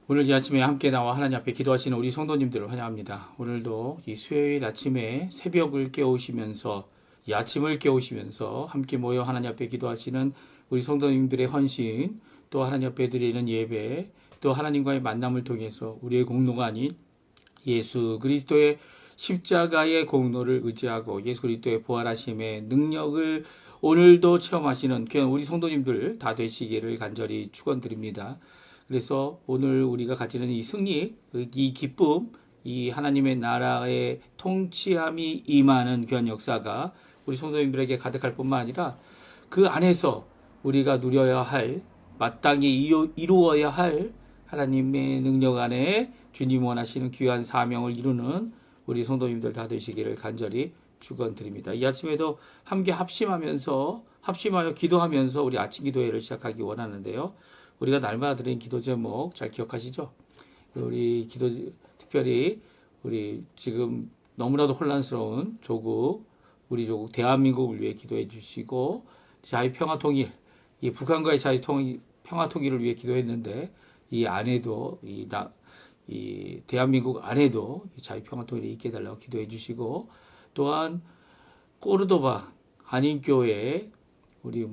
오늘 이 아침에 함께 나와 하나님 앞에 기도하시는 우리 성도님들을 환영합니다. 오늘도 이 수요일 아침에 새벽을 깨우시면서 이 아침을 깨우시면서 함께 모여 하나님 앞에 기도하시는 우리 성도님들의 헌신, 또 하나님 앞에 드리는 예배, 또 하나님과의 만남을 통해서 우리의 공로가 아닌 예수 그리스도의 십자가의 공로를 의지하고 예수 그리스도의 부활하심의 능력을 오늘도 체험하시는 그냥 우리 성도님들 다 되시기를 간절히 축원드립니다. 그래서 오늘 우리가 가지는 이 승리, 이 기쁨, 이 하나님의 나라의 통치함이 임하는 귀한 역사가 우리 성도님들에게 가득할 뿐만 아니라 그 안에서 우리가 누려야 할, 마땅히 이루어야 할 하나님의 능력 안에 주님 원하시는 귀한 사명을 이루는 우리 성도님들 다 되시기를 간절히 축원드립니다. 이 아침에도 함께 합심하여 기도하면서 우리 아침 기도회를 시작하기 원하는데요. 우리가 날마다 드린 기도 제목 잘 기억하시죠? 우리 기도, 특별히 우리 지금 너무나도 혼란스러운 우리 조국 대한민국을 위해 기도해 주시고, 자유평화 통일, 이 북한과의 평화 통일을 위해 기도했는데, 이 안에도, 이 대한민국 안에도 자유평화 통일이 있게 해달라고 기도해 주시고, 또한 꼬르도바 한인교회 우리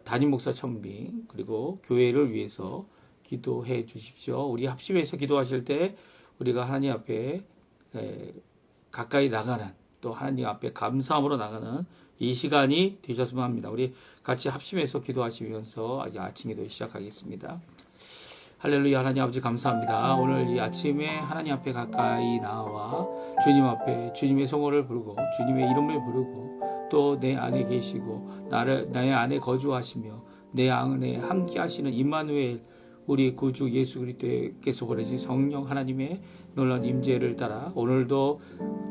담임 목사 천빙, 그리고 교회를 위해서 기도해 주십시오. 우리 합심해서 기도하실 때 우리가 하나님 앞에 가까이 나가는, 또 하나님 앞에 감사함으로 나가는 이 시간이 되셨으면 합니다. 우리 같이 합심해서 기도하시면서 아침 기도 시작하겠습니다. 할렐루야. 하나님 아버지 감사합니다. 오늘 이 아침에 하나님 앞에 가까이 나와 주님 앞에 주님의 성호를 부르고 주님의 이름을 부르고 또 내 안에 계시고 내 안에 거주하시며 내 안에 함께 하시는 임마누엘 우리 구주 예수 그리스도께서 보내신 성령 하나님의 놀라운 임재를 따라 오늘도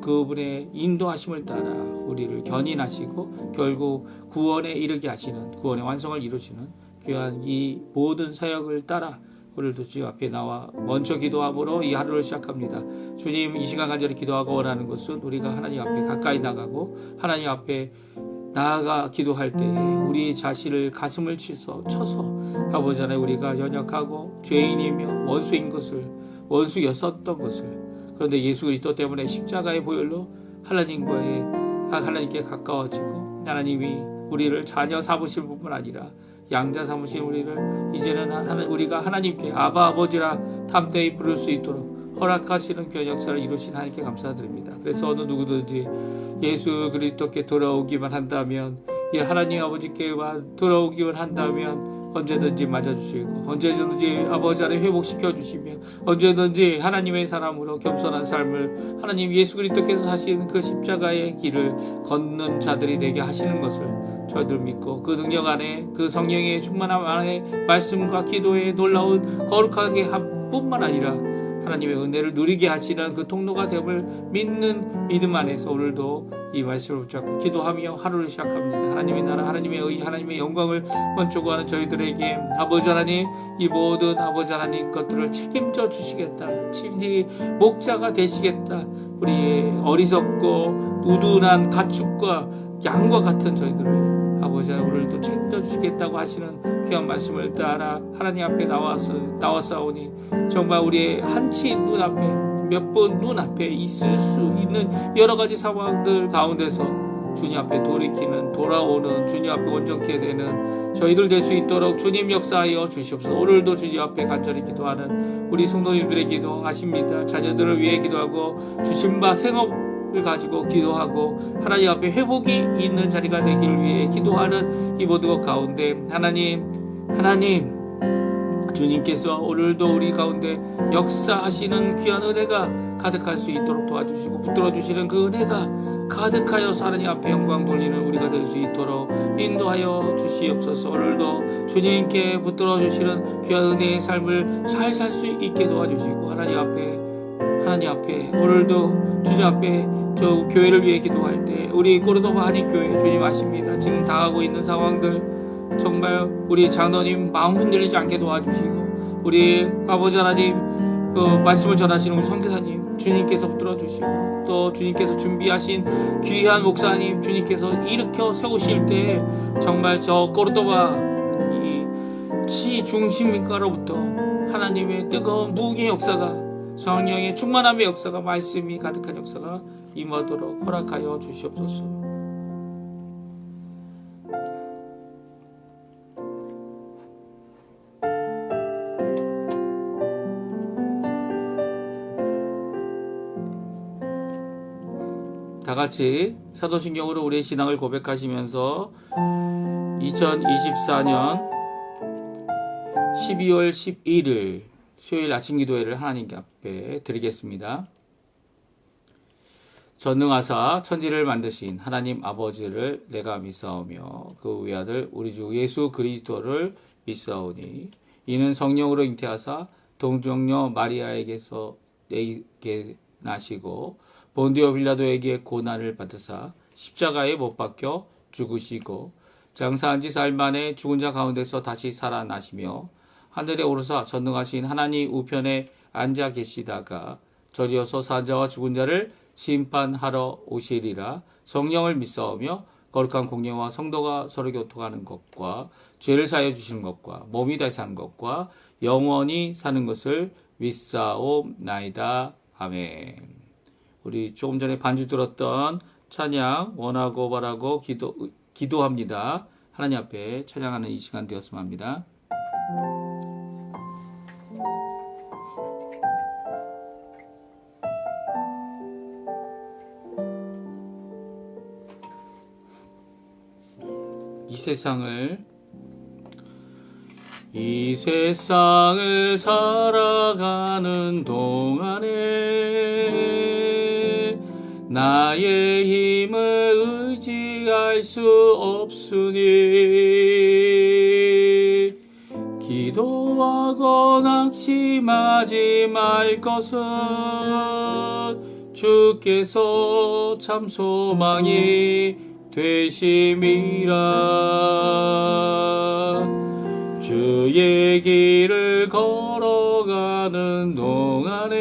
그분의 인도하심을 따라 우리를 견인하시고 결국 구원에 이르게 하시는, 구원의 완성을 이루시는 귀한 이 모든 사역을 따라 오늘도 주님 앞에 나와 먼저 기도함으로 이 하루를 시작합니다. 주님, 이 시간 간절히 기도하고 원하는 것은 우리가 하나님 앞에 가까이 나가고 하나님 앞에 나아가 기도할 때 우리 자신을 가슴을 쳐서 아버지 하나님 우리가 연약하고 죄인이며 원수였었던 것을, 그런데 예수 그리스도 때문에 십자가의 보혈로 하나님께 가까워지고 하나님이 우리를 자녀 삼으실 뿐만 아니라 양자 삼으신 우리를 이제는 우리가 하나님께 아바 아버지라 담대히 부를 수 있도록 허락하시는 귀한 역사를 이루신 하나님께 감사드립니다. 그래서 어느 누구든지 예수 그리스도께 돌아오기만 한다면, 이 하나님 아버지께만 돌아오기만 한다면 언제든지 맞아주시고 언제든지 아버지 안에 회복시켜 주시며 언제든지 하나님의 사람으로 겸손한 삶을 하나님 예수 그리스도께서 사신 그 십자가의 길을 걷는 자들이 되게 하시는 것을 저희들 믿고, 그 능력 안에 그 성령의 충만함 안에 말씀과 기도의 놀라운 거룩하게 한 뿐만 아니라 하나님의 은혜를 누리게 하시는 그 통로가 됨을 믿는 믿음 안에서 오늘도 이 말씀을 붙잡고 기도하며 하루를 시작합니다. 하나님의 나라, 하나님의 의, 하나님의 영광을 먼저 구하는 저희들에게 아버지 하나님, 이 모든 아버지 하나님 것들을 책임져 주시겠다, 친히 목자가 되시겠다, 우리의 어리석고 우둔한 가축과 양과 같은 저희들을 아버지 하나님 오늘도 책임져 주시겠다고 하시는 귀한 말씀을 따라 하나님 앞에 나와싸우니 정말 우리의 한치 눈앞에, 몇 번 눈앞에 있을 수 있는 여러 가지 상황들 가운데서 주님 앞에 돌아오는 주님 앞에 온전케 되는 저희들 될 수 있도록 주님 역사하여 주시옵소서. 오늘도 주님 앞에 간절히 기도하는 우리 성도님들의 기도하십니다. 자녀들을 위해 기도하고 주신 바 생업을 가지고 기도하고 하나님 앞에 회복이 있는 자리가 되기를 위해 기도하는 이 모든 것 가운데 하나님 주님께서 오늘도 우리 가운데 역사하시는 귀한 은혜가 가득할 수 있도록 도와주시고 붙들어주시는 그 은혜가 가득하여서 하나님 앞에 영광 돌리는 우리가 될 수 있도록 인도하여 주시옵소서. 오늘도 주님께 붙들어주시는 귀한 은혜의 삶을 잘 살 수 있게 도와주시고 하나님 앞에 오늘도 주님 앞에 저 교회를 위해 기도할 때 우리 꼬르도바 한인교회 주님 아십니다. 지금 당하고 있는 상황들 정말 우리 장로님 마음 흔들리지 않게 도와주시고 우리 아버지 하나님 그 말씀을 전하시는 우리 선교사님 주님께서 붙들어주시고 또 주님께서 준비하신 귀한 목사님 주님께서 일으켜 세우실 때 정말 저 꼬르도바 지중심가로부터 하나님의 뜨거운 무기의 역사가, 성령의 충만함의 역사가, 말씀이 가득한 역사가 임하도록 허락하여 주시옵소서. 다 같이 사도신경으로 우리의 신앙을 고백하시면서 2024년 12월 11일 수요일 아침 기도회를 하나님께 앞에 드리겠습니다. 전능하사 천지를 만드신 하나님 아버지를 내가 믿사오며 그 외아들 우리 주 예수 그리스도를 믿사오니 이는 성령으로 잉태하사 동정녀 마리아에게서 내게 나시고 본디오 빌라도에게 고난을 받으사 십자가에 못 박혀 죽으시고 장사한 지 사흘 만에 죽은 자 가운데서 다시 살아나시며 하늘에 오르사 전능하신 하나님 우편에 앉아 계시다가 저리어서 산자와 죽은 자를 심판하러 오시리라. 성령을 믿사오며 거룩한 공예와 성도가 서로 교통하는 것과 죄를 사하여 주시는 것과 몸이 다시 사는 것과 영원히 사는 것을 믿사옵나이다. 아멘. 우리 조금 전에 반주 들었던 찬양 원하고 바라고 기도합니다. 하나님 앞에 찬양하는 이 시간 되었으면 합니다. 이 세상을 살아가는 동안에 나의 힘을 의지할 수 없으니 기도하고 낙심하지 말 것은 주께서 참 소망이 되심이라. 주의 길을 걸어가는 동안에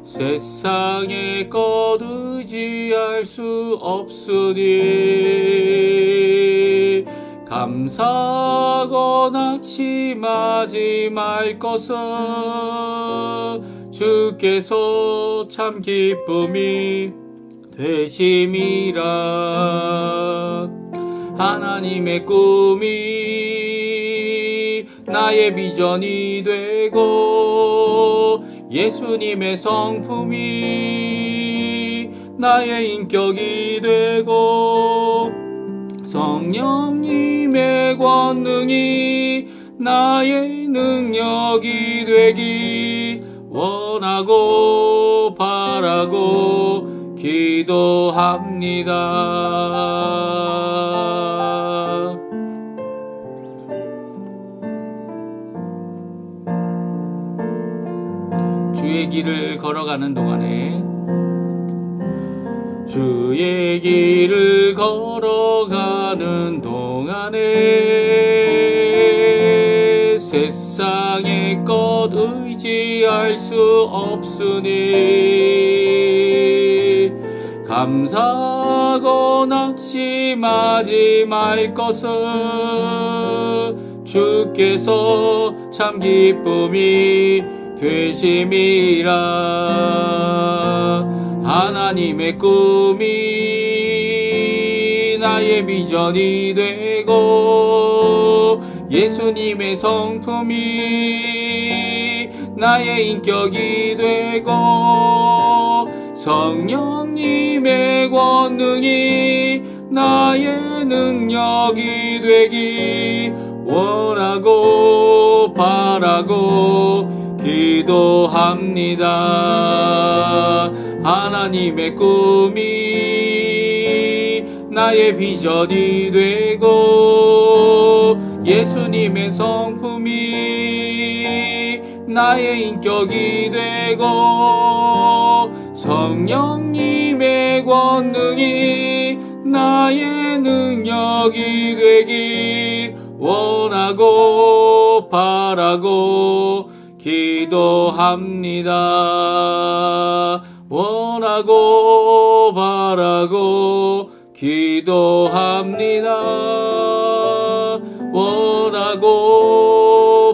세상의 것 의지할 수 없으니 감사하고 낙심하지 말 것은 주께서 참 기쁨이 되심이라. 하나님의 꿈이 나의 비전이 되고 예수님의 성품이 나의 인격이 되고 성령님의 권능이 나의 능력이 되기 원하고 바라고 기도합니다. 주의 길을 걸어가는 동안에 주의 길을 걸어가는 동안에 세상의 것 의지할 수 없으니 감사하고 낙심하지 말 것은 주께서 참 기쁨이 되심이라. 하나님의 꿈이 나의 비전이 되고 예수님의 성품이 나의 인격이 되고 성령님의 권능이 나의 능력이 되기 원하고 바라고 기도합니다. 하나님의 꿈이 나의 비전이 되고 예수님의 성품이 나의 인격이 되고 성령님의 권능이 나의 능력이 되기 원하고 바라고 기도합니다. 원하고 바라고 기도합니다. 원하고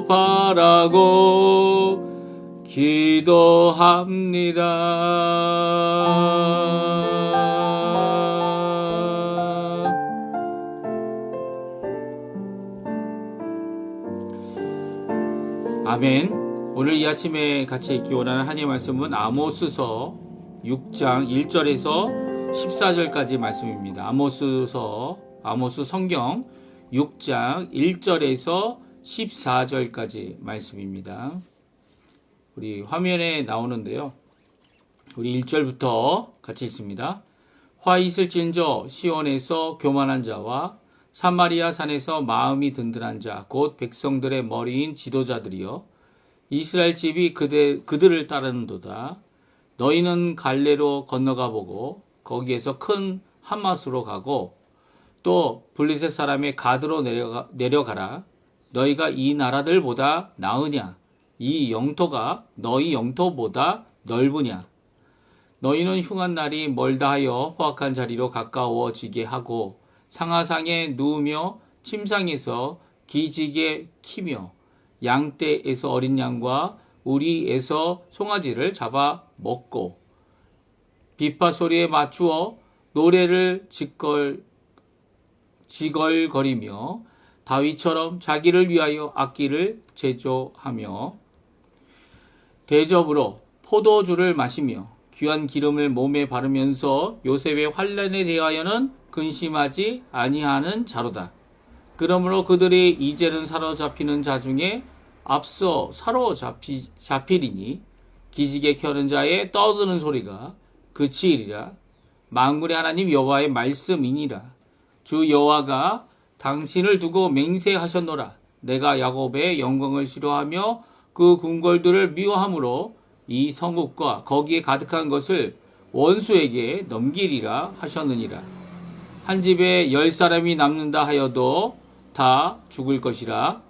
바라고 기도합니다. 아멘. 오늘 이 아침에 같이 읽기 원하는 하나님의 말씀은 아모스서 6장 1절에서 14절까지 말씀입니다. 아모스 성경 6장 1절에서 14절까지 말씀입니다. 우리 화면에 나오는데요. 우리 1절부터 같이 읽습니다. 화 있을진저 시온에서 교만한 자와 사마리아 산에서 마음이 든든한 자, 곧 백성들의 머리인 지도자들이여, 이스라엘 집이 그들을 따르는도다. 너희는 갈레로 건너가 보고 거기에서 큰 하맛으로 가고 또 블레셋 사람의 가드로 내려가라. 너희가 이 나라들보다 나으냐? 이 영토가 너희 영토보다 넓으냐? 너희는 흉한 날이 멀다 하여 포악한 자리로 가까워지게 하고 상하상에 누우며 침상에서 기지개 키며 양떼에서 어린 양과 우리에서 송아지를 잡아 먹고 비파 소리에 맞추어 노래를 지걸거리며 다윗처럼 자기를 위하여 악기를 제조하며 대접으로 포도주를 마시며 귀한 기름을 몸에 바르면서 요셉의 환난에 대하여는 근심하지 아니하는 자로다. 그러므로 그들이 이제는 사로잡히는 자 중에 앞서 사로잡히리니 기지개 켜는 자의 떠드는 소리가 그치리라. 만군의 하나님 여호와의 말씀이니라. 주 여호와가 당신을 두고 맹세하셨노라. 내가 야곱의 영광을 싫어하며 그 궁궐들을 미워함으로 이 성읍과 거기에 가득한 것을 원수에게 넘기리라 하셨느니라. 한 집에 10사람이 남는다 하여도 다 죽을 것이라.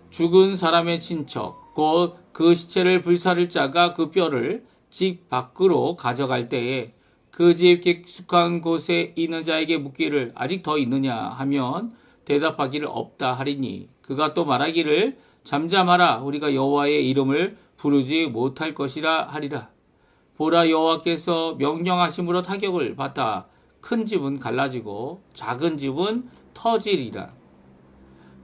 죽은 사람의 친척 곧 그 시체를 불사를 자가 그 뼈를 집 밖으로 가져갈 때에 그 집 깊숙한 곳에 있는 자에게 묻기를 아직 더 있느냐 하면 대답하기를 없다 하리니 그가 또 말하기를 잠잠하라. 우리가 여호와의 이름을 부르지 못할 것이라 하리라. 보라, 여호와께서 명령하심으로 타격을 받아 큰 집은 갈라지고 작은 집은 터지리라.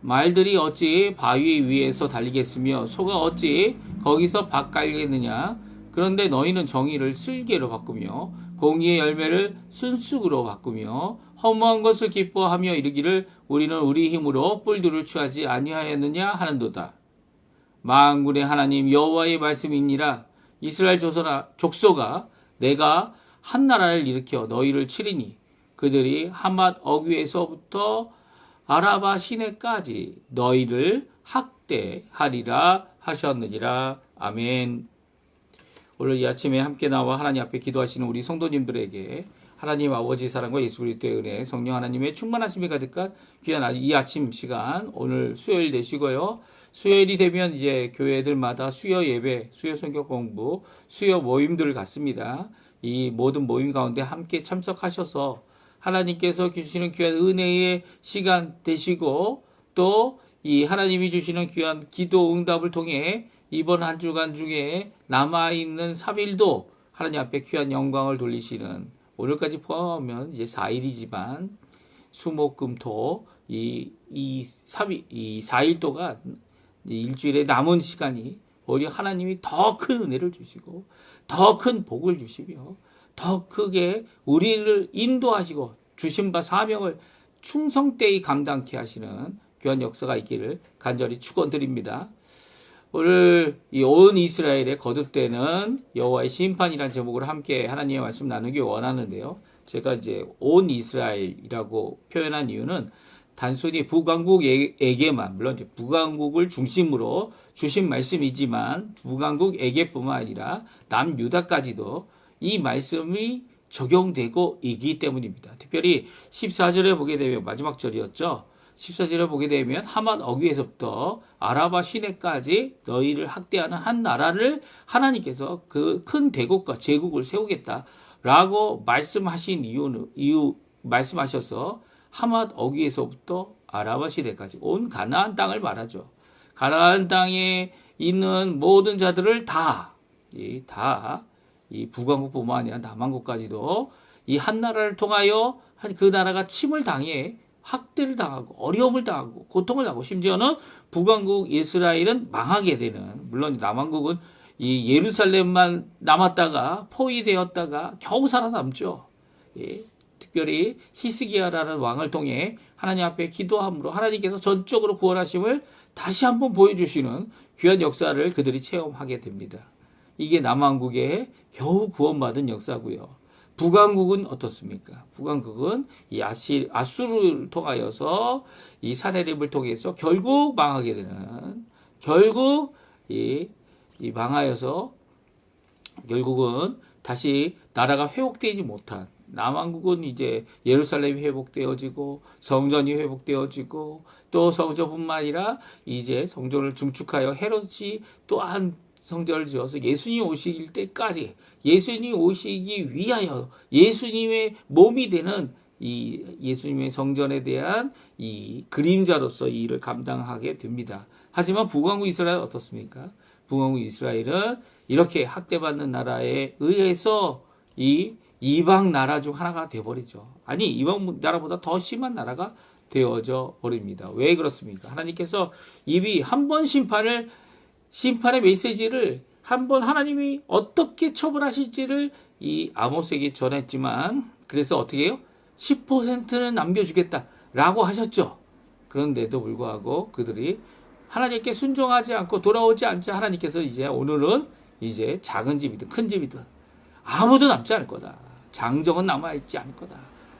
말들이 어찌 바위 위에서 달리겠으며 소가 어찌 거기서 밥 깔겠느냐. 그런데 너희는 정의를 쓸개로 바꾸며 공의의 열매를 순쑥으로 바꾸며 허무한 것을 기뻐하며 이르기를 우리는 우리 힘으로 뿔들을 취하지 아니하였느냐 하는도다. 만군의 하나님 여호와의 말씀이니라. 이스라엘 족속아, 내가 한 나라를 일으켜 너희를 치리니 그들이 하맛 어귀에서부터 아라바 시내까지 너희를 학대하리라 하셨느니라. 아멘. 오늘 이 아침에 함께 나와 하나님 앞에 기도하시는 우리 성도님들에게 하나님 아버지 사랑과 예수 그리스도의 은혜, 성령 하나님의 충만하심이 가득한 귀한 이 아침 시간, 오늘 수요일 되시고요. 수요일이 되면 이제 교회들마다 수요 예배, 수요 성경 공부, 수요 모임들을 갖습니다. 이 모든 모임 가운데 함께 참석하셔서 하나님께서 주시는 귀한 은혜의 시간 되시고 또 이 하나님이 주시는 귀한 기도 응답을 통해 이번 한 주간 중에 남아있는 3일도 하나님 앞에 귀한 영광을 돌리시는, 오늘까지 포함하면 이제 4일이지만 수목금토 이 4일 동안 일주일에 남은 시간이 우리 하나님이 더 큰 은혜를 주시고 더 큰 복을 주시며 더 크게 우리를 인도하시고 주신 바 사명을 충성되이 감당케 하시는 귀한 역사가 있기를 간절히 축원드립니다. 오늘 이 온 이스라엘에 거듭되는 여호와의 심판이라는 제목으로 함께 하나님의 말씀 나누기 원하는데요. 제가 이제 온 이스라엘이라고 표현한 이유는 단순히 북왕국에게만, 물론 이제 북왕국을 중심으로 주신 말씀이지만 북왕국에게뿐만 아니라 남유다까지도 이 말씀이 적용되고 있기 때문입니다. 특별히 14절에 보게 되면, 마지막 절이었죠. 14절에 보게 되면 하맛 어귀에서부터 아라바 시내까지 너희를 학대하는 한 나라를 하나님께서 그 큰 대국과 제국을 세우겠다라고 말씀하신 말씀하셔서 하맛 어귀에서부터 아라바 시대까지 온 가나안 땅을 말하죠. 가나안 땅에 있는 모든 자들을 이 북왕국뿐만 아니라 남왕국까지도 이 한 나라를 통하여 그 나라가 침을 당해 학대를 당하고 어려움을 당하고 고통을 당하고 심지어는 북왕국 이스라엘은 망하게 되는, 물론 남왕국은 이 예루살렘만 남았다가 포위되었다가 겨우 살아남죠. 예, 특별히 히스기야라는 왕을 통해 하나님 앞에 기도함으로 하나님께서 전적으로 구원하심을 다시 한번 보여주시는 귀한 역사를 그들이 체험하게 됩니다. 이게 남왕국의 겨우 구원받은 역사고요. 북왕국은 어떻습니까? 북왕국은 이 아수르를 통하여서 이 사내립을 통해서 결국 망하게 되는, 결국 이 망하여서 결국은 다시 나라가 회복되지 못한, 남왕국은 이제 예루살렘이 회복되어지고 성전이 회복되어지고 또 성전뿐만 아니라 이제 성전을 증축하여 헤롯이 또한 성전을 지어서 예수님이 오실 때까지, 예수님이 오시기 위하여 예수님의 몸이 되는 이 예수님의 성전에 대한 이 그림자로서 이 일을 감당하게 됩니다. 하지만 북왕국 이스라엘은 어떻습니까? 북왕국 이스라엘은 이렇게 학대받는 나라에 의해서 이 이방 나라 중 하나가 되어버리죠. 아니, 이방 나라보다 더 심한 나라가 되어져 버립니다. 왜 그렇습니까? 하나님께서 이미 한 번 심판의 메시지를 한 번 하나님이 어떻게 처벌하실지를 이 아모스에게 전했지만, 그래서 어떻게 해요? 10%는 남겨주겠다라고 하셨죠. 그런데도 불구하고 그들이 하나님께 순종하지 않고 돌아오지 않자 하나님께서 이제 오늘은 이제 작은 집이든 큰 집이든 아무도 남지 않을 거다. 장정은 남아있지 않을 거다.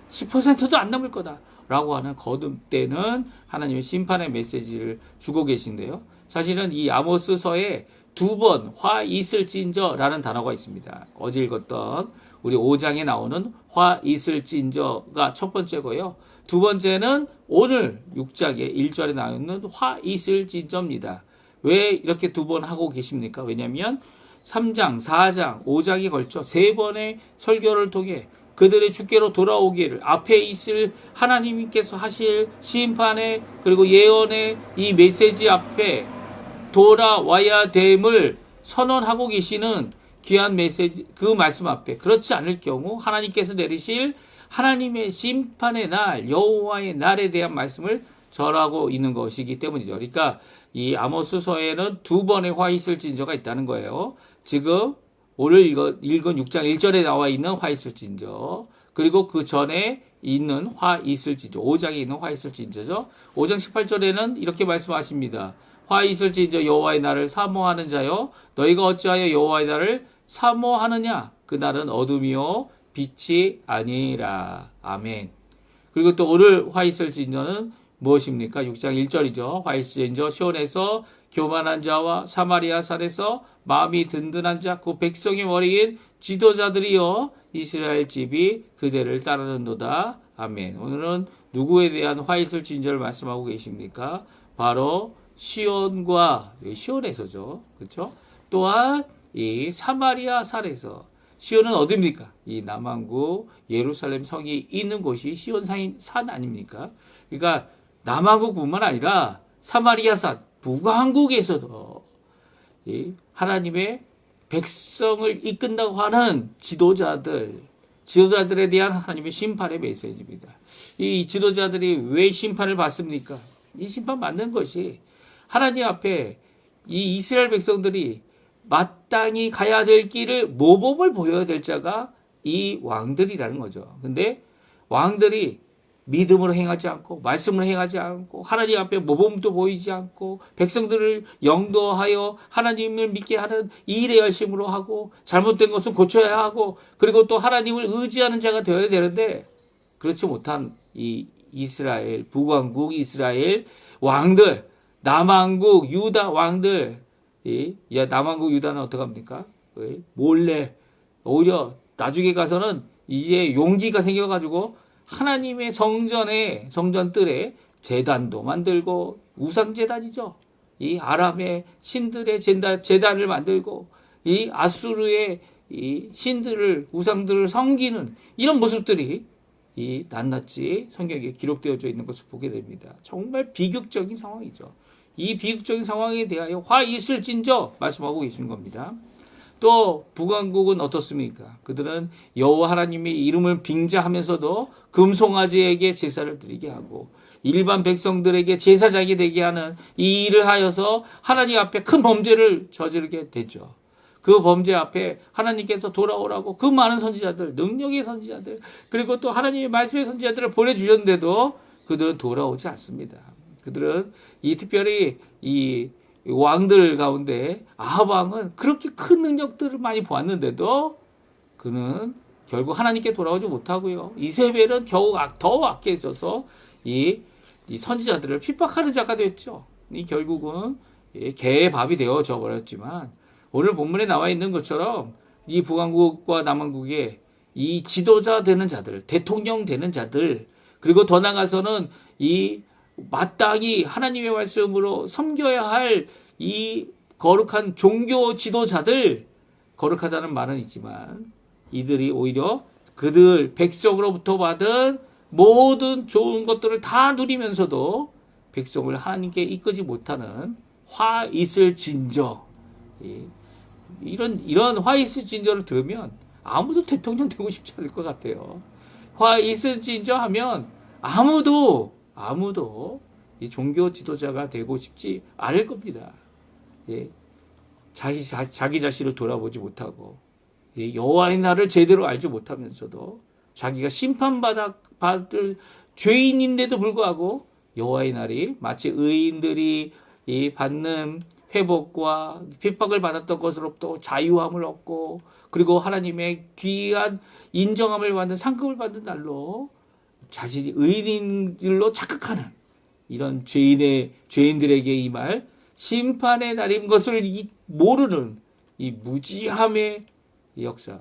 10%도 안 남을 거다. 라고 하는 거듭되는 하나님의 심판의 메시지를 주고 계신데요. 사실은 이 아모스서에 2번 화 있을진저라는 단어가 있습니다. 어제 읽었던 우리 5장에 나오는 화 있을진저가 첫 번째고요. 두 번째는 오늘 6장의 1절에 나오는 화 있을진저입니다. 왜 이렇게 2번 하고 계십니까? 왜냐하면 3장, 4장, 5장에 걸쳐 3번의 설교를 통해 그들의 주께로 돌아오기를, 앞에 있을 하나님께서 하실 심판의 그리고 예언의 이 메시지 앞에 돌아와야 됨을 선언하고 계시는 귀한 메시지, 그 말씀 앞에 그렇지 않을 경우 하나님께서 내리실 하나님의 심판의 날, 여호와의 날에 대한 말씀을 전하고 있는 것이기 때문이죠. 그러니까 이 아모스서에는 2번의 화 있을진저가 있다는 거예요. 지금 오늘 읽은 6장 1절에 나와 있는 화 있을진저, 그리고 그 전에 있는 화 있을진저, 5장에 있는 화 있을진저죠. 5장 18절에는 이렇게 말씀하십니다. 화 있을진저 여호와의 날을 사모하는 자여, 너희가 어찌하여 여호와의 날을 사모하느냐? 그 날은 어둠이요 빛이 아니라. 아멘. 그리고 또 오늘 화 있을진저는 무엇입니까? 6장 1절이죠. 화 있을진저 시온에서 교만한 자와 사마리아 산에서 마음이 든든한 자, 그 백성의 머리인 지도자들이여 이스라엘 집이 그대를 따르는도다. 아멘. 오늘은 누구에 대한 화 있을진저를 말씀하고 계십니까? 바로 시온과, 시온에서죠. 그렇죠? 또한 이 사마리아 산에서, 시온은 어디입니까? 이 남왕국 예루살렘 성이 있는 곳이 시온산 아닙니까? 그러니까 남왕국뿐만 아니라 사마리아 산, 북왕국에서도 이 하나님의 백성을 이끈다고 하는 지도자들에 대한 하나님의 심판의 메시지입니다. 이 지도자들이 왜 심판을 받습니까? 이 심판 받는 것이 하나님 앞에 이 이스라엘 백성들이 마땅히 가야 될 길을 모범을 보여야 될 자가 이 왕들이라는 거죠. 근데 왕들이 믿음으로 행하지 않고 말씀으로 행하지 않고 하나님 앞에 모범도 보이지 않고 백성들을 영도하여 하나님을 믿게 하는 이 일에 열심으로 하고 잘못된 것은 고쳐야 하고 그리고 또 하나님을 의지하는 자가 되어야 되는데 그렇지 못한 이 이스라엘, 북왕국 이스라엘 왕들, 남왕국 유다 왕들, 남왕국 유다는 어떡합니까? 몰래 오히려 나중에 가서는 이제 용기가 생겨가지고 하나님의 성전뜰에 제단도 만들고, 우상제단이죠. 이 아람의 신들의 제단을 만들고, 이 아수르의 이 신들을, 우상들을 섬기는 이런 모습들이 이 낱낱이 성경에 기록되어져 있는 것을 보게 됩니다. 정말 비극적인 상황이죠. 이 비극적인 상황에 대하여 화 있을진저 말씀하고 계시는 겁니다. 또 북왕국은 어떻습니까? 그들은 여호와 하나님의 이름을 빙자하면서도 금송아지에게 제사를 드리게 하고 일반 백성들에게 제사장이 되게 하는 이 일을 하여서 하나님 앞에 큰 범죄를 저지르게 되죠. 그 범죄 앞에 하나님께서 돌아오라고 그 많은 선지자들, 능력의 선지자들, 그리고 또 하나님의 말씀의 선지자들을 보내주셨는데도 그들은 돌아오지 않습니다. 그들은 특별히 이 왕들 가운데 아합 왕은 그렇게 큰 능력들을 많이 보았는데도 그는 결국 하나님께 돌아오지 못하고요. 이세벨은 겨우 더 악해져서 이 선지자들을 핍박하는 자가 됐죠. 이 결국은 개의 밥이 되어져 버렸지만 오늘 본문에 나와 있는 것처럼 이 북왕국과 남왕국의 이 지도자 되는 자들, 대통령 되는 자들, 그리고 더 나아가서는 이 마땅히 하나님의 말씀으로 섬겨야 할 이 거룩한 종교 지도자들, 거룩하다는 말은 있지만 이들이 오히려 그들 백성으로부터 받은 모든 좋은 것들을 다 누리면서도 백성을 하나님께 이끄지 못하는 화 있을 진저, 이런 화 있을 진저를 들으면 아무도 대통령 되고 싶지 않을 것 같아요. 화 있을 진저 하면 아무도 이 종교 지도자가 되고 싶지 않을 겁니다. 자기 자신을 돌아보지 못하고 여호와의 날을 제대로 알지 못하면서도 자기가 심판받을 죄인인데도 불구하고 여호와의 날이 마치 의인들이 받는 회복과 핍박을 받았던 것으로부터 자유함을 얻고 그리고 하나님의 귀한 인정함을 받는 상급을 받는 날로 자신이 의인들로 착각하는 이런 죄인들에게 이 말 심판의 날인 것을 모르는 이 무지함의 역사,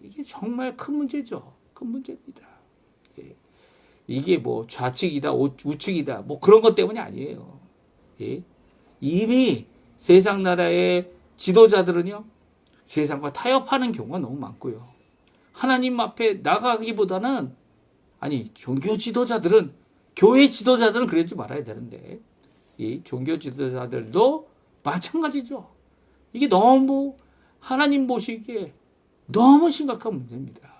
이게 정말 큰 문제죠. 큰 문제입니다. 이게 뭐 좌측이다 우측이다 뭐 그런 것 때문이 아니에요. 이미 세상 나라의 지도자들은요 세상과 타협하는 경우가 너무 많고요. 하나님 앞에 나가기보다는 종교 지도자들은, 교회 지도자들은 그러지 말아야 되는데 이 종교 지도자들도 마찬가지죠. 이게 너무 하나님 보시기에 너무 심각한 문제입니다.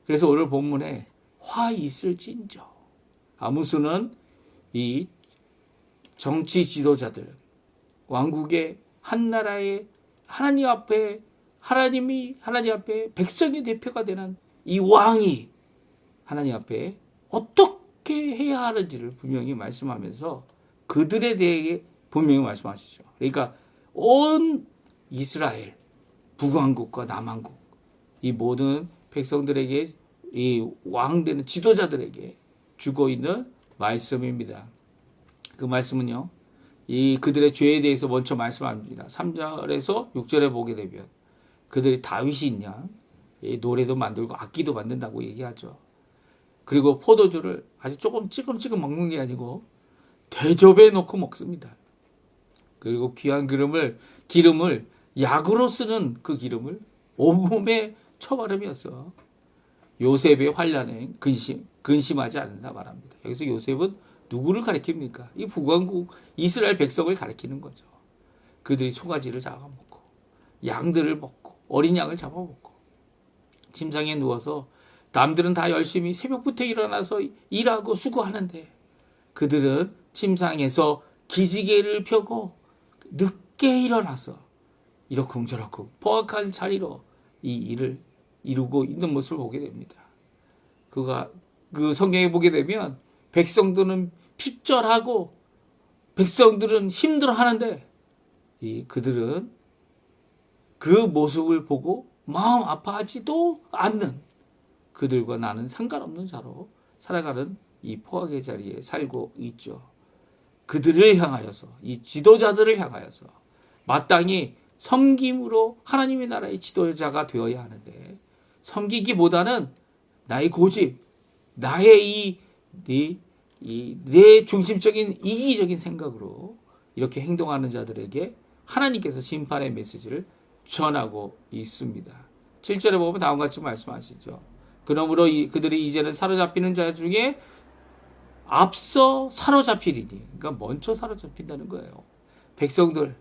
그래서 오늘 본문에 화 있을진저, 아무스는 이 정치 지도자들, 왕국의 한 나라의 하나님 앞에 백성의 대표가 되는 이 왕이 하나님 앞에 어떻게 해야 하는지를 분명히 말씀하면서 그들에 대해 분명히 말씀하시죠. 그러니까 온 이스라엘, 북왕국과 남왕국, 이 모든 백성들에게, 이 왕되는 지도자들에게 주고 있는 말씀입니다. 그 말씀은요, 이 그들의 죄에 대해서 먼저 말씀합니다. 3절에서 6절에 보게 되면 그들이 다윗이 있냐, 노래도 만들고 악기도 만든다고 얘기하죠. 그리고 포도주를 아주 조금 찌끔찌끔 먹는 게 아니고 대접에 넣고 먹습니다. 그리고 귀한 기름을 약으로 쓰는 그 기름을 온몸에 쳐바르면서 요셉의 환난에 근심하지 않는다 말합니다. 여기서 요셉은 누구를 가리킵니까? 이 북왕국 이스라엘 백성을 가리키는 거죠. 그들이 소가지를 잡아먹고 양들을 먹고 어린 양을 잡아먹고 침상에 누워서 남들은 다 열심히 새벽부터 일어나서 일하고 수고하는데 그들은 침상에서 기지개를 펴고 늦게 일어나서 이러쿵저러쿵 포악한 자리로 이 일을 이루고 있는 모습을 보게 됩니다. 그 성경에 보게 되면 백성들은 핏절하고 백성들은 힘들어하는데 그들은 그 모습을 보고 마음 아파하지도 않는, 그들과 나는 상관없는 자로 살아가는 이 포악의 자리에 살고 있죠. 그들을 향하여서, 이 지도자들을 향하여서 마땅히 섬김으로 하나님의 나라의 지도자가 되어야 하는데, 섬기기보다는 나의 고집, 나의 내 중심적인 이기적인 생각으로 이렇게 행동하는 자들에게 하나님께서 심판의 메시지를 전하고 있습니다. 7절에 보면 다음과 같이 말씀하시죠. 그러므로 그들이 이제는 사로잡히는 자 중에 앞서 사로잡히리니. 그러니까 먼저 사로잡힌다는 거예요. 백성들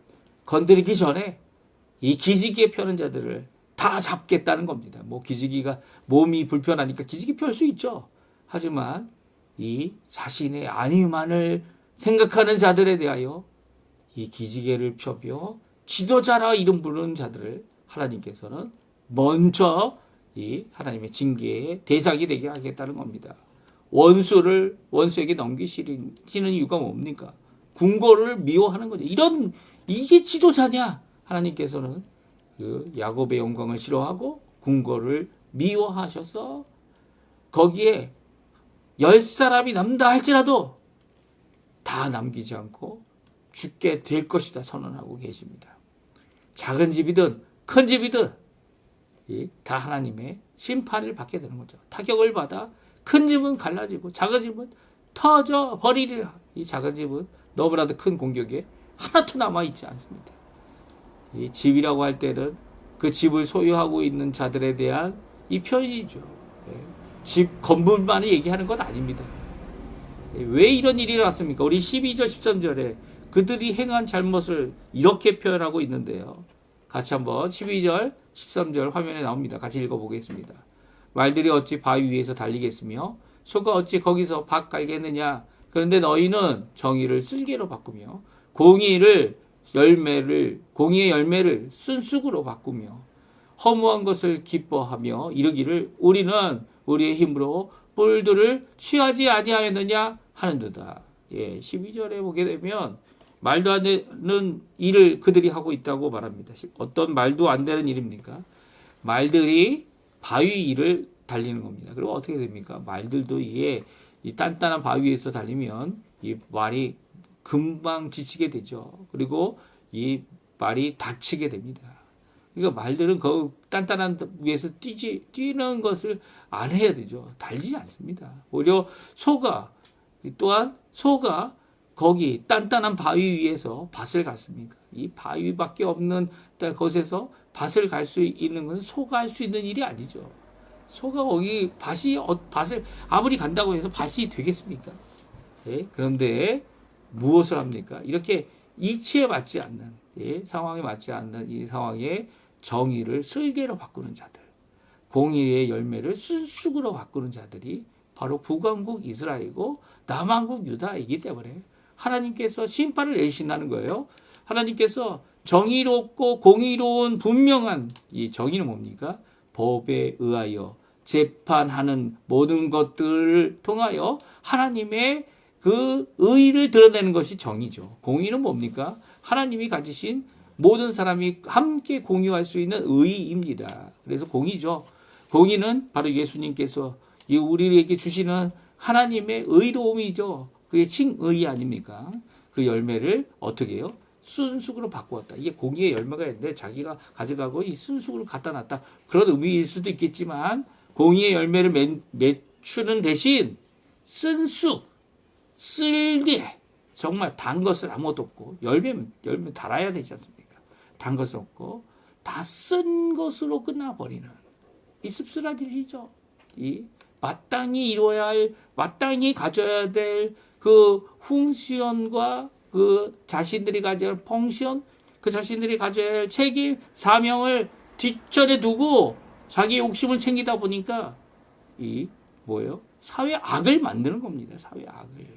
건드리기 전에 이 기지개 펴는 자들을 다 잡겠다는 겁니다. 뭐 기지개가 몸이 불편하니까 기지개 펼 수 있죠. 하지만 이 자신의 안위만을 생각하는 자들에 대하여 이 기지개를 펴며 지도자라 이름 부르는 자들을 하나님께서는 먼저 이 하나님의 징계의 대상이 되게 하겠다는 겁니다. 원수에게 넘기시는 이유가 뭡니까? 궁궐을 미워하는 거죠. 이게 지도자냐? 하나님께서는 그 야곱의 영광을 싫어하고 궁궐을 미워하셔서 거기에 10사람이 남다 할지라도 다 남기지 않고 죽게 될 것이다 선언하고 계십니다. 작은 집이든 큰 집이든 다 하나님의 심판을 받게 되는 거죠. 타격을 받아 큰 집은 갈라지고 작은 집은 터져 버리리라. 이 작은 집은 너무나도 큰 공격에 하나도 남아있지 않습니다. 이 집이라고 할 때는 그 집을 소유하고 있는 자들에 대한 이 표현이죠. 집 건물만을 얘기하는 것 아닙니다. 왜 이런 일이 일어났습니까? 우리 12절 13절에 그들이 행한 잘못을 이렇게 표현하고 있는데요. 같이 한번 12절 13절 화면에 나옵니다. 같이 읽어보겠습니다. 말들이 어찌 바위 위에서 달리겠으며 소가 어찌 거기서 밥 갈겠느냐. 그런데 너희는 정의를 쓸개로 바꾸며 공의의 열매를 순쑥으로 바꾸며 허무한 것을 기뻐하며 이르기를 우리는 우리의 힘으로 뿔들을 취하지 아니하였느냐 하는도다. 12절에 보게 되면 말도 안 되는 일을 그들이 하고 있다고 말합니다. 어떤 말도 안 되는 일입니까? 말들이 바위 위를 달리는 겁니다. 그리고 어떻게 됩니까? 말들도 이게 이 단단한 바위 위에서 달리면 이 말이 금방 지치게 되죠. 그리고 이 말이 다치게 됩니다. 그러니까 말들은 그 단단한 위에서 뛰는 것을 안 해야 되죠. 달리지 않습니다. 오히려 소가 거기 단단한 바위 위에서 밭을 갔습니까? 이 바위밖에 없는 곳에서 밭을 갈 수 있는 것은 소가 할 수 있는 일이 아니죠. 소가 거기 밭을 아무리 간다고 해서 밭이 되겠습니까? 그런데 무엇을 합니까? 이렇게 이치에 맞지 않는 상황에 맞지 않는 이 상황에 정의를 슬개로 바꾸는 자들, 공의의 열매를 순쑥으로 바꾸는 자들이 바로 북왕국 이스라엘이고 남왕국 유다이기 때문에 하나님께서 심판을 내리신다는 거예요. 하나님께서 정의롭고 공의로운 분명한 이 정의는 뭡니까? 법에 의하여 재판하는 모든 것들을 통하여 하나님의 그 의를 드러내는 것이 정의죠. 공의는 뭡니까? 하나님이 가지신 모든 사람이 함께 공유할 수 있는 의입니다. 그래서 공의죠. 공의는 바로 예수님께서 우리에게 주시는 하나님의 의로움이죠. 그게 칭의 아닙니까? 그 열매를 어떻게 해요? 순숙으로 바꾸었다. 이게 공의의 열매가 있는데 자기가 가져가고 이 순숙으로 갖다 놨다. 그런 의미일 수도 있겠지만 공의의 열매를 맺추는 대신 쓴쑥, 쓸개, 정말 단 것을 아무것도 없고 열매 달아야 되지 않습니까? 단 것은 없고 다 쓴 것으로 끝나버리는 이 씁쓸한 일이죠. 이 마땅히 가져야 될 그 훈시원과 그 자신들이 가져야 할 펑션, 그 자신들이 가져야 할 책임, 사명을 뒷전에 두고 자기 욕심을 챙기다 보니까 사회 악을 만드는 겁니다. 사회 악을.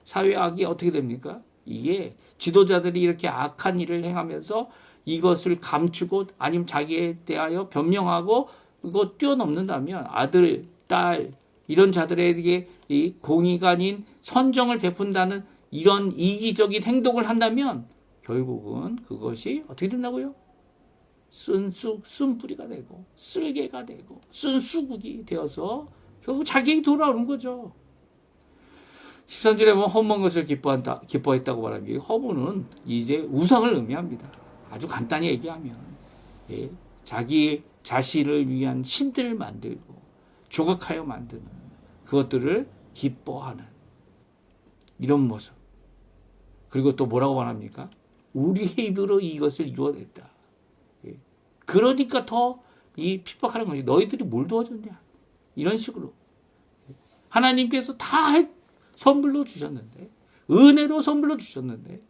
사회 악이 어떻게 됩니까? 이게 지도자들이 이렇게 악한 일을 행하면서 이것을 감추고 아니면 자기에 대하여 변명하고 이거 뛰어넘는다면 아들, 딸 이런 자들에게 이 공의가 아닌 선정을 베푼다는 이런 이기적인 행동을 한다면 결국은 그것이 어떻게 된다고요? 쓴뿌리가 되고 쓸개가 되고 쓴수국이 되어서 결국 자기에게 돌아오는 거죠. 13절에 보면 허무한 것을 기뻐했다고 말합니다. 허무는 이제 우상을 의미합니다. 아주 간단히 얘기하면 자기 자신을 위한 신들을 만들고 조각하여 만드는 그것들을 기뻐하는 이런 모습. 그리고 또 뭐라고 말합니까? 우리의 입으로 이것을 이루어냈다. 그러니까 더 이 핍박하는 것이 너희들이 뭘 도와줬냐? 이런 식으로. 하나님께서 다 선물로 주셨는데, 은혜로 선물로 주셨는데,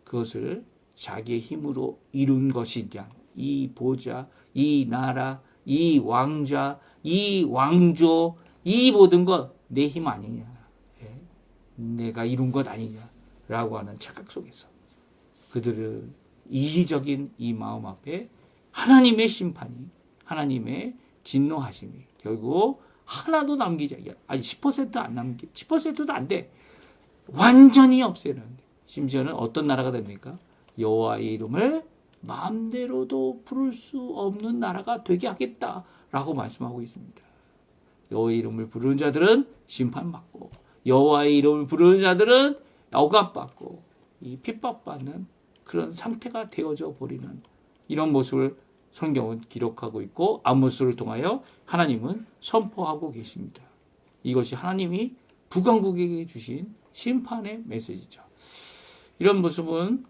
그것을 자기의 힘으로 이룬 것이냐? 이 보좌, 이 나라, 이 왕자, 이 왕조, 이 모든 것 내 힘 아니냐? 내가 이룬 것 아니냐라고 하는 착각 속에서 그들은 이기적인 이 마음 앞에 하나님의 심판이, 하나님의 진노하심이 결국 하나도 남기지, 아니 10% 안 남기, 10%도 안 돼. 완전히 없애는. 심지어는 어떤 나라가 됩니까? 여호와의 이름을 마음대로도 부를 수 없는 나라가 되게 하겠다라고 말씀하고 있습니다. 여호와의 이름을 부르는 자들은 심판받고, 여호와의 이름을 부르는 자들은 억압받고, 이 핍박받는 그런 상태가 되어져 버리는 이런 모습을 성경은 기록하고 있고, 아모스를 통하여 하나님은 선포하고 계십니다. 이것이 하나님이 북왕국에게 주신 심판의 메시지죠. 이런 모습은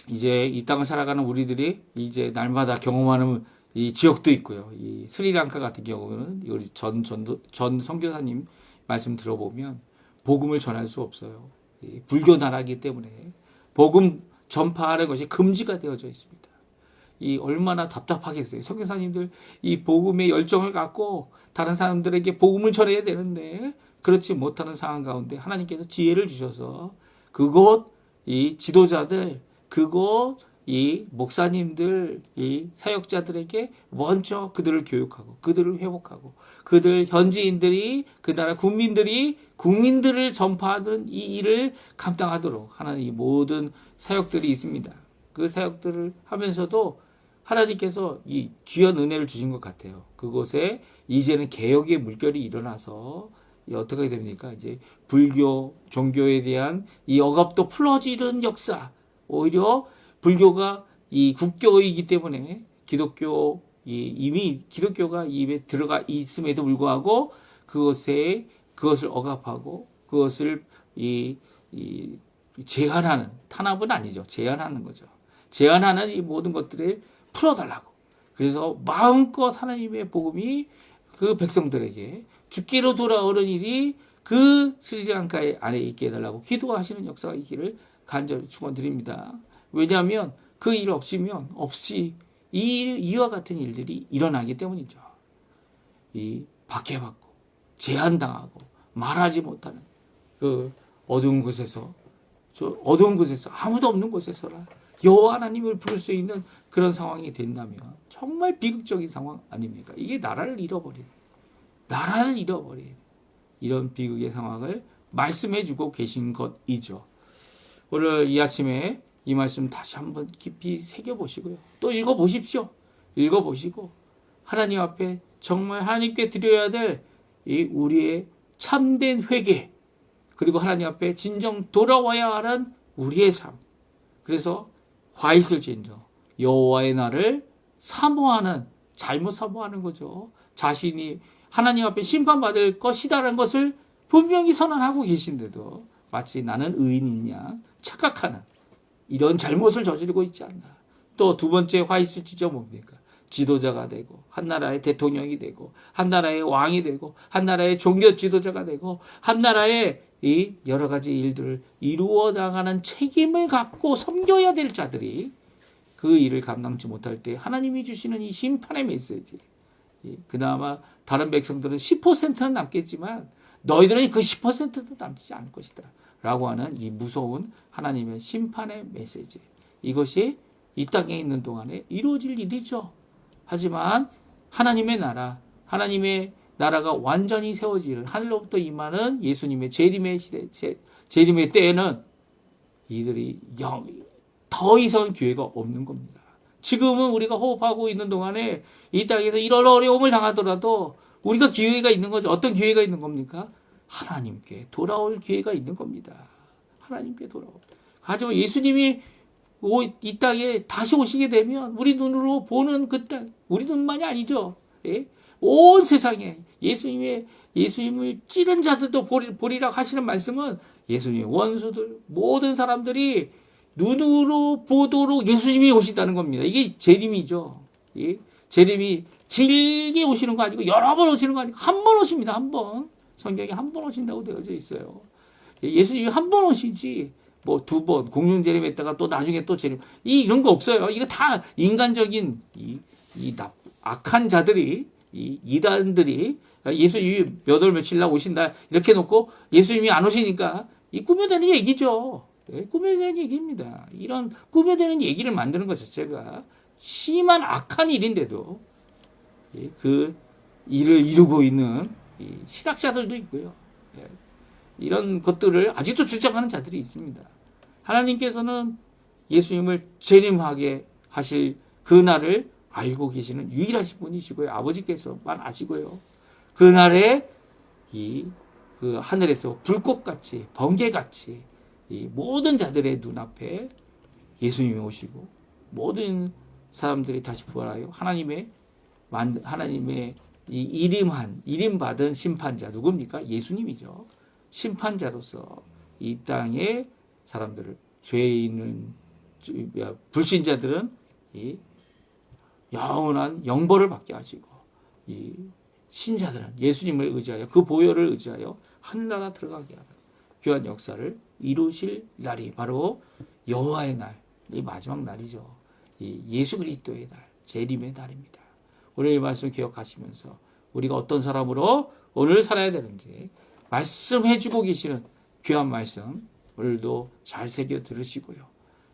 이제 이 땅을 살아가는 우리들이 이제 날마다 경험하는 이 지역도 있고요. 이 스리랑카 같은 경우는 우리 전 선교사님 말씀 들어보면 복음을 전할 수 없어요. 불교 나라이기 때문에 복음 전파하는 것이 금지가 되어져 있습니다. 이 얼마나 답답하겠어요. 선교사님들 이 복음의 열정을 갖고 다른 사람들에게 복음을 전해야 되는데 그렇지 못하는 상황 가운데 하나님께서 지혜를 주셔서 그곳 이 지도자들, 그곳 이 목사님들, 이 사역자들에게 먼저 그들을 교육하고 그들을 회복하고 그들 현지인들이 그 나라 국민들을 전파하는 이 일을 감당하도록 하는 이 모든 사역들이 있습니다. 그 사역들을 하면서도 하나님께서 이 귀한 은혜를 주신 것 같아요. 그곳에 이제는 개혁의 물결이 일어나서 어떻게 됩니까? 이제 불교 종교에 대한 이 억압도 풀어지는 역사. 오히려 불교가 이 국교이기 때문에 이미 기독교가 입에 들어가 있음에도 불구하고 그것을 억압하고 그것을 제한하는, 탄압은 아니죠. 제한하는 거죠. 제한하는 이 모든 것들을 풀어달라고. 그래서 마음껏 하나님의 복음이 그 백성들에게 주께로 돌아오는 일이 그 스리랑카의 안에 있게 해달라고 기도하시는 역사가 있기를 간절히 축원드립니다. 왜냐하면 그 일 없이 이와 같은 일들이 일어나기 때문이죠. 이 박해받고 제한당하고 말하지 못하는 그 어두운 곳에서 아무도 없는 곳에서라 여호와 하나님을 부를 수 있는 그런 상황이 된다면 정말 비극적인 상황 아닙니까? 이게 나라를 잃어버린 이런 비극의 상황을 말씀해주고 계신 것이죠. 오늘 이 아침에 이 말씀 다시 한번 깊이 새겨보시고요. 또 읽어보십시오. 읽어보시고 하나님 앞에 정말 하나님께 드려야 될 이 우리의 참된 회개, 그리고 하나님 앞에 진정 돌아와야 하는 우리의 삶. 그래서 화 있을진저 여호와의 날을 잘못 사모하는 거죠. 자신이 하나님 앞에 심판받을 것이다라는 것을 분명히 선언하고 계신데도 마치 나는 의인이냐 착각하는 이런 잘못을 저지르고 있지 않나. 또 두 번째 화 있을지죠 뭡니까? 지도자가 되고 한 나라의 대통령이 되고 한 나라의 왕이 되고 한 나라의 종교 지도자가 되고 한 나라의 이 여러 가지 일들을 이루어 나가는 책임을 갖고 섬겨야 될 자들이 그 일을 감당치 못할 때 하나님이 주시는 이 심판의 메시지. 그나마 다른 백성들은 10%는 남겠지만 너희들은 그 10%도 남지 않을 것이다 라고 하는 이 무서운 하나님의 심판의 메시지. 이것이 이 땅에 있는 동안에 이루어질 일이죠. 하지만 하나님의 나라가 완전히 세워지는 하늘로부터 임하는 예수님의 재림의 시대, 재림의 때에는 이들이 더 이상 기회가 없는 겁니다. 지금은 우리가 호흡하고 있는 동안에 이 땅에서 이런 어려움을 당하더라도 우리가 기회가 있는 거죠. 어떤 기회가 있는 겁니까? 하나님께 돌아올 기회가 있는 겁니다. 하나님께 돌아올. 하지만 예수님이 이 땅에 다시 오시게 되면 우리 눈으로 보는 그 땅, 우리 눈만이 아니죠. 예? 온 세상에 예수님을 찌른 자들도 보리라 하시는 말씀은 예수님의 원수들, 모든 사람들이 눈으로 보도록 예수님이 오시다는 겁니다. 이게 재림이죠. 예? 재림이 길게 오시는 거 아니고 여러 번 오시는 거 아니고 한 번 오십니다. 한 번. 성경에 한 번 오신다고 되어져 있어요. 예수님이 한 번 오시지 뭐 두 번 공중 재림했다가 또 나중에 또 재림 이런 거 없어요. 이거 다 인간적인 악한 자들이 이 이단들이 예수님이 몇 월 며칠 날 오신다 이렇게 놓고 예수님이 안 오시니까 이 꾸며대는 얘기죠. 네, 꾸며대는 얘기입니다. 이런 꾸며대는 얘기를 만드는 것 자체가 심한 악한 일인데도 그 일을 이루고 있는 신학자들도 있고요. 이런 것들을 아직도 주장하는 자들이 있습니다. 하나님께서는 예수님을 재림하게 하실 그날을 알고 계시는 유일하신 분이시고요. 아버지께서만 아시고요. 그날에 그 하늘에서 불꽃같이 번개같이 이 모든 자들의 눈앞에 예수님이 오시고 모든 사람들이 다시 부활하여 하나님의 이 이름 받은 심판자 누굽니까? 예수님이죠. 심판자로서 이 땅의 사람들을 죄 있는 불신자들은 이 영원한 영벌을 받게 하시고 이 신자들은 예수님을 의지하여 그 보혈을 의지하여 하늘나라 들어가게 하는 귀한 역사를 이루실 날이 바로 여호와의 날, 이 마지막 날이죠. 이 예수 그리스도의 날, 재림의 날입니다. 오늘 이 말씀 기억하시면서 우리가 어떤 사람으로 오늘 살아야 되는지 말씀해주고 계시는 귀한 말씀 오늘도 잘 새겨 들으시고요.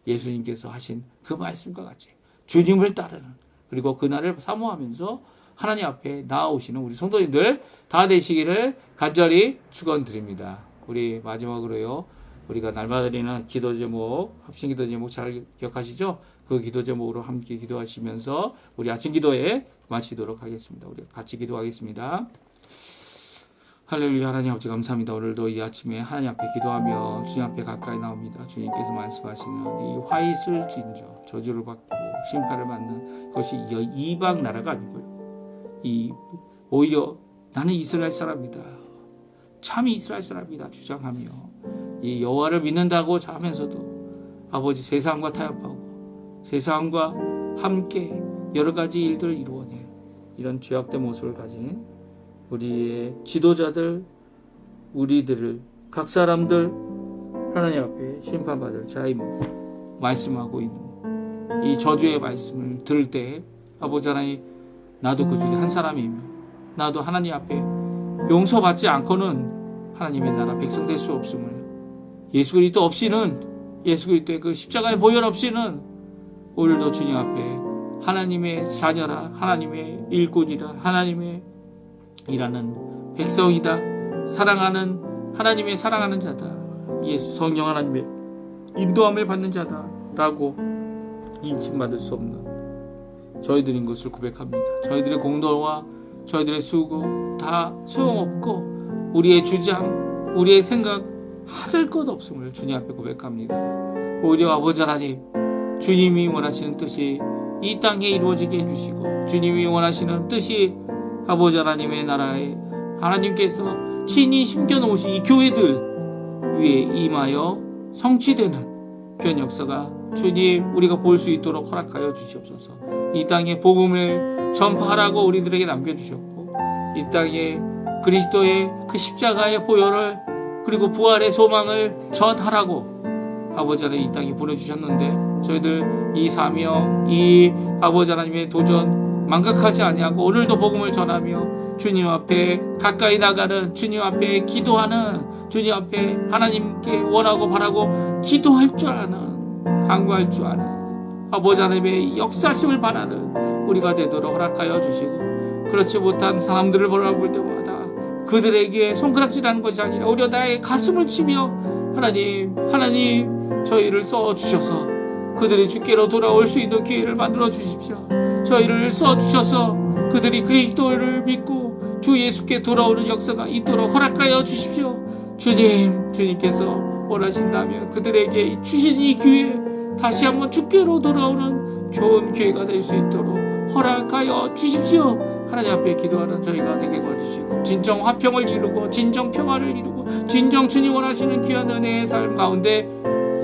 예수님께서 하신 그 말씀과 같이 주님을 따르는 그리고 그날을 사모하면서 하나님 앞에 나아오시는 우리 성도님들 다 되시기를 간절히 축원드립니다. 우리 마지막으로요. 우리가 날마다 드리는 기도 제목, 합심 기도 제목 잘 기억하시죠? 그 기도 제목으로 함께 기도하시면서 우리 아침 기도에 마치도록 하겠습니다. 우리 같이 기도하겠습니다. 할렐루야. 하나님 아버지 감사합니다. 오늘도 이 아침에 하나님 앞에 기도하며 주님 앞에 가까이 나옵니다. 주님께서 말씀하시는 이 화잇을 진저 저주를 받고 심판을 받는 것이 이방 나라가 아니고요. 오히려 나는 이스라엘 사람이다. 참 이스라엘 사람이다 주장하며 이 여호와를 믿는다고 하면서도 아버지 세상과 타협하고 세상과 함께 여러 가지 일들을 이루어내는 이런 죄악된 모습을 가진 우리의 지도자들, 우리들을 각 사람들 하나님 앞에 심판받을 자임을 말씀하고 있는 이 저주의 말씀을 들을 때 아버지 하나님 나도 그 중에 한 사람이며 나도 하나님 앞에 용서받지 않고는 하나님의 나라 백성 될 수 없음을 예수 그리스도 없이는 예수 그리스도의 그 십자가의 보혈 없이는 오늘도 주님 앞에 하나님의 자녀라 하나님의 일꾼이라 하나님의 일하는 백성이다 사랑하는 하나님의 사랑하는 자다 예수 성령 하나님의 인도함을 받는 자다 라고 인칭받을 수 없는 저희들인 것을 고백합니다. 저희들의 공로와 저희들의 수고 다 소용없고 우리의 주장 우리의 생각 하실 것 없음을 주님 앞에 고백합니다. 오히려 아버지 하나님 주님이 원하시는 뜻이 이 땅에 이루어지게 해주시고 주님이 원하시는 뜻이 아버지 하나님의 나라에 하나님께서 친히 심겨놓으신 이 교회들 위에 임하여 성취되는 그런 역사가 주님 우리가 볼 수 있도록 허락하여 주시옵소서. 이 땅에 복음을 전파하라고 우리들에게 남겨주셨고 이 땅에 그리스도의 그 십자가의 보혈을 그리고 부활의 소망을 전하라고 아버지 하나님 이 땅에 보내주셨는데 저희들 이 사명 이 아버지 하나님의 도전 망각하지 아니하고 오늘도 복음을 전하며 주님 앞에 가까이 나가는 주님 앞에 기도하는 주님 앞에 하나님께 원하고 바라고 기도할 줄 아는 간구할 줄 아는 아버지 하나님의 역사심을 바라는 우리가 되도록 허락하여 주시고 그렇지 못한 사람들을 바라볼 때마다 그들에게 손가락질하는 것이 아니라 오히려 나의 가슴을 치며 하나님 저희를 써주셔서 그들이 주께로 돌아올 수 있는 기회를 만들어 주십시오. 저희를 써주셔서 그들이 그리스도를 믿고 주 예수께 돌아오는 역사가 있도록 허락하여 주십시오. 주님께서 원하신다면 그들에게 주신 이 기회 다시 한번 주께로 돌아오는 좋은 기회가 될 수 있도록 허락하여 주십시오. 하나님 앞에 기도하는 저희가 되게 도와주시고 진정 화평을 이루고 진정 평화를 이루고 진정 주님 원하시는 귀한 은혜의 삶 가운데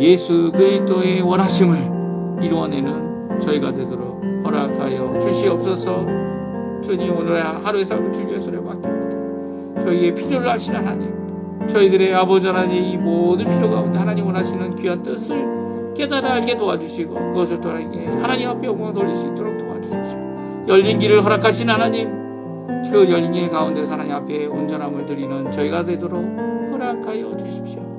예수 그리스도의 원하심을 이루어내는 저희가 되도록 허락하여 주시옵소서. 주님, 오늘 하루의 삶을 주님의 손에 맡깁니다. 저희의 필요를 아시는 하나님, 저희들의 아버지 하나님, 이 모든 필요 가운데 하나님 원하시는 귀한 뜻을 깨달아 알게 도와주시고 그것을 통하게 하나님 앞에 영광 돌릴 수 있도록 도와주십시오. 열린 길을 허락하신 하나님, 그 열린 길 가운데서 하나님 앞에 온전함을 드리는 저희가 되도록 허락하여 주십시오.